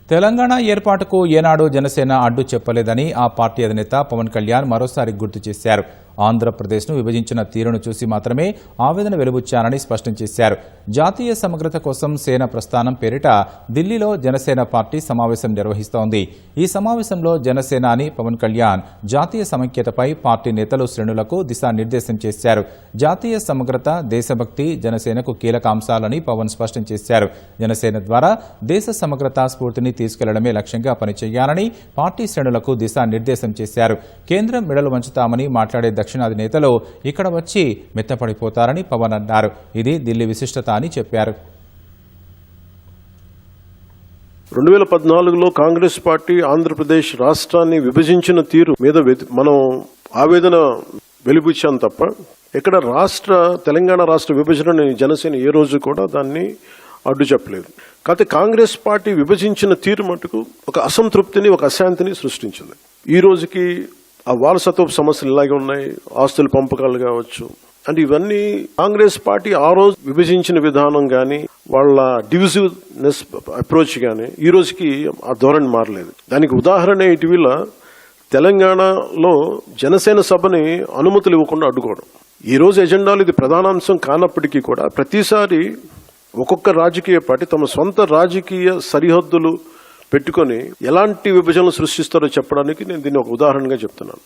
తెలంగాణ ఏర్పాటుకు ఏనాడు జనసేన అడ్డు చెప్పలేదని ఆ పార్టీ అధినేత పవన్ కళ్యాణ్ మరోసారి గుర్తు చేశారు. ఆంధ్రప్రదేశ్ను విభజించిన తీరును చూసి మాత్రమే ఆవేదన వెలుబుచ్చారని స్పష్టం చేశారు. జాతీయ సమగ్రత కోసం సేన ప్రస్థానం పేరిట ఢిల్లీలో జనసేన పార్టీ సమావేశం నిర్వహిస్తోంది. ఈ సమావేశంలో జనసేన అని పవన్ కళ్యాణ్ జాతీయ సమైక్యతపై పార్టీ నేతలు శ్రేణులకు దిశానిర్దేశం చేశారు. జాతీయ సమగ్రత, దేశభక్తి జనసేనకు కీలక అంశాలని పవన్ స్పష్టం చేశారు. జనసేన ద్వారా దేశ సమగ్రత స్ఫూర్తిని తీసుకెళ్లడమే లక్ష్యంగా పనిచేయాలని పార్టీ శ్రేణులకు దిశానిర్దేశం చేశారు. కేంద్రం మెడలు వంచుతామని మాట్లాడే దక్షిణాది నేతలు ఇక్కడ వచ్చి మెత్తపడిపోతారని పవన్ అన్నారు. ఇది ఢిల్లీ విశిష్టత అని చెప్పారు. 2014లో కాంగ్రెస్ పార్టీ ఆంధ్రప్రదేశ్ రాష్ట్రాన్ని విభజించిన తీరు మీద మనం ఆవేదన వెలిబుచ్చాం తప్ప ఇక్కడ తెలంగాణ రాష్ట్ర విభజనని జనసేన ఏ రోజు కూడా దాన్ని అడ్డు చెప్పలేదు. కాకపోతే కాంగ్రెస్ పార్టీ విభజించిన తీరు మటుకు ఒక అసంతృప్తిని, ఒక అశాంతిని సృష్టించింది. ఈ రోజుకి ఆ వారసత్వపు సమస్యలు ఇలాగే ఉన్నాయి. ఆస్తుల పంపకాలు కావచ్చు, అంటే ఇవన్నీ కాంగ్రెస్ పార్టీ ఆ రోజు విభజించిన విధానం కానీ, వాళ్ళ డివిజివ్నెస్ అప్రోచ్ కానీ ఈ రోజుకి ఆ ధోరణి మారలేదు. దానికి ఉదాహరణ ఇటీవల తెలంగాణలో జనసేన సభని అనుమతులు ఇవ్వకుండా అడ్డుకోవడం. ఈ రోజు ఎజెండాలు ఇది ప్రధానాంశం కానప్పటికీ కూడా ప్రతిసారి ఒక్కొక్క రాజకీయ పార్టీ తమ సొంత రాజకీయ సరిహద్దులు పెట్టుకొని ఎలాంటి విభజనలు సృష్టిస్తారో చెప్పడానికి నేను దీన్ని ఒక ఉదాహరణగా చెప్తున్నాను.